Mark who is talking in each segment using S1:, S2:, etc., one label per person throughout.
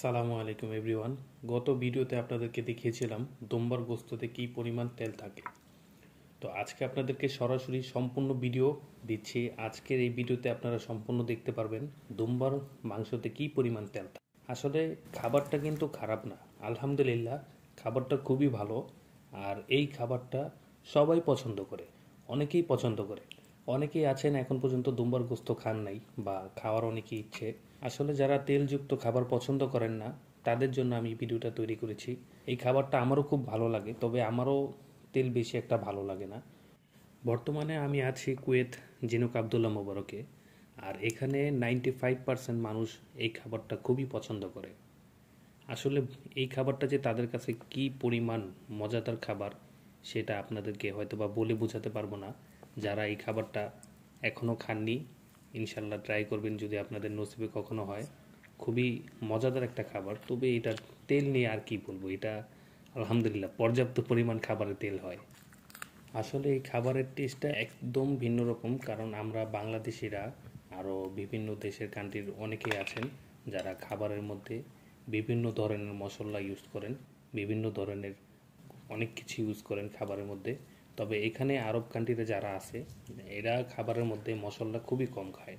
S1: সালামু আলাইকুম এভরিওয়ান। গত ভিডিওতে আপনাদেরকে দেখিয়েছিলাম দুম্বার গোস্ততে কী পরিমাণ তেল থাকে। তো আজকে আপনাদেরকে সরাসরি সম্পূর্ণ ভিডিও দিচ্ছি। আজকের এই ভিডিওতে আপনারা সম্পূর্ণ দেখতে পারবেন দুম্বার মাংসতে কী পরিমাণ তেল থাকে। আসলে খাবারটা কিন্তু খারাপ না, আলহামদুলিল্লাহ খাবারটা খুবই ভালো। আর এই খাবারটা সবাই পছন্দ করে, অনেকেই পছন্দ করে। অনেকেই আছেন এখন পর্যন্ত দুম্বার গোস্ত খান নাই বা খাওয়ার অনেকই ইচ্ছে। আসলে যারা তেলযুক্ত খাবার পছন্দ করেন না তাদের জন্য আমি ভিডিওটা তৈরি করেছি। এই খাবারটা আমারও খুব ভালো লাগে, তবে আমারও তেল বেশি একটা ভালো লাগে না। বর্তমানে আমি আছি কুয়েত জিনুক আবদুল্লাহ মোবারকে। আর এখানে 95% মানুষ এই খাবারটা খুবই পছন্দ করে। আসলে এই খাবারটা যে তাদের কাছে কি পরিমাণ মজাদার খাবার সেটা আপনাদেরকে হয়তো বা বলে বোঝাতে পারবো না। যারা এই খাবারটা এখনও খাননি ইনশাল্লাহ ট্রাই করবেন যদি আপনাদের নসিবে কখনো হয়। খুবই মজাদার একটা খাবার। তবে এটা তেল নিয়ে আর কি বলবো, এটা আলহামদুলিল্লাহ পর্যাপ্ত পরিমাণ খাবারে তেল হয়। আসলে এই খাবারের টেস্টটা একদম ভিন্ন রকম, কারণ আমরা বাংলাদেশিরা আরও বিভিন্ন দেশের কান্ট্রির অনেকেই আছেন যারা খাবারের মধ্যে বিভিন্ন ধরনের মশলা ইউজ করেন, বিভিন্ন ধরনের অনেক কিছু ইউজ করেন খাবারের মধ্যে। তবে এখানে আরব কান্ট্রিতে যারা আছে এরা খাবারের মধ্যে মশলা খুবই কম খায়।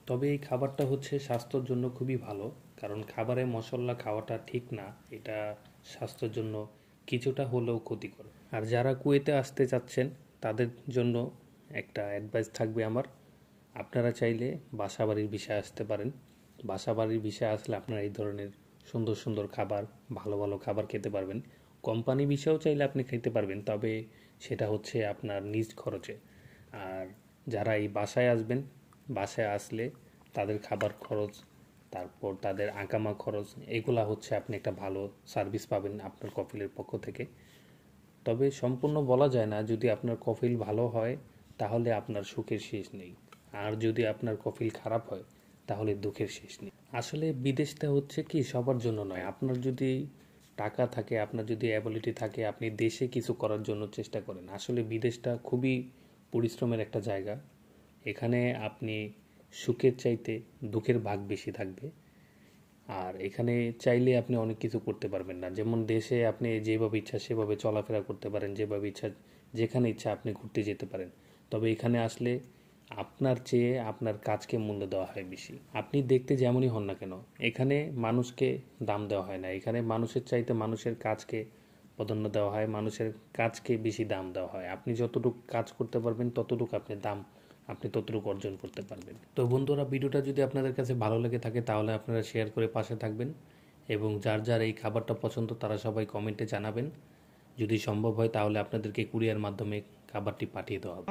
S1: তবে এই খাবারটা হচ্ছে স্বাস্থ্যের জন্য খুবই ভালো, কারণ খাবারে মশলা খাওয়াটা ঠিক না, এটা স্বাস্থ্যের জন্য কিছুটা হলেও ক্ষতিকর। আর যারা কুয়েতে আসতে চাচ্ছেন তাদের জন্য একটা অ্যাডভাইস থাকবে আমার, আপনারা চাইলে বাসাবাড়ির ভিসায় আসতে পারেন। বাসাবাড়ির ভিসায় আসলে আপনারা এই ধরনের সুন্দর সুন্দর খাবার, ভালো ভালো খাবার খেতে পারবেন। কোম্পানি ভিসাও চাইলে আপনি খেতে পারবেন, তবে সেটা হচ্ছে আপনার নিজ খরচে। আর যারা এই বাসায় আসবেন, বাসায় আসলে তাদের খাবার খরচ, তারপর তাদের আকামা খরচ, এগুলা হচ্ছে আপনি একটা ভালো সার্ভিস পাবেন আপনার কফিলের পক্ষ থেকে। তবে সম্পূর্ণ বলা যায় না, যদি আপনার কফিল ভালো হয় তাহলে আপনার সুখের শেষ নেই, আর যদি আপনার কফিল খারাপ হয় তাহলে দুঃখের শেষ নেই। আসলে বিদেশটা হচ্ছে কি সবার জন্য নয়। আপনার যদি টাকা থাকে, আপনার যদি অ্যাবিলিটি থাকে, আপনি দেশে কিছু করার জন্য চেষ্টা করেন। আসলে বিদেশটা খুবই পরিশ্রমের একটা জায়গা। এখানে আপনি সুখের চাইতে দুঃখের ভাগ বেশি থাকবে। আর এখানে চাইলে আপনি অনেক কিছু করতে পারবেন না। যেমন দেশে আপনি যেভাবে ইচ্ছা সেভাবে চলাফেরা করতে পারেন, যেভাবে ইচ্ছা যেখানে ইচ্ছা আপনি ঘুরতে যেতে পারেন। তবে এখানে আসলে আপনার চেয়ে আপনার কাজকে মূল্য দেওয়া হয় বেশি। আপনি দেখতে যেমনই হন না কেন, এখানে মানুষকে দাম দেওয়া হয় না। এখানে মানুষের চাইতে মানুষের কাজকে প্রাধান্য দেওয়া হয়, মানুষের কাজকে বেশি দাম দেওয়া হয়। আপনি যতটুকু কাজ করতে পারবেন ততটুকু আপনি ততটুকু অর্জন করতে পারবেন। তো বন্ধুরা, ভিডিওটা যদি আপনাদের কাছে ভালো লেগে থাকে তাহলে আপনারা শেয়ার করে পাশে থাকবেন, এবং যার যার এই খাবারটা পছন্দ তারা সবাই কমেন্টে জানাবেন। যদি সম্ভব হয় তাহলে আপনাদেরকে কুরিয়ার মাধ্যমে খাবারটি পাঠিয়ে দেওয়া হবে।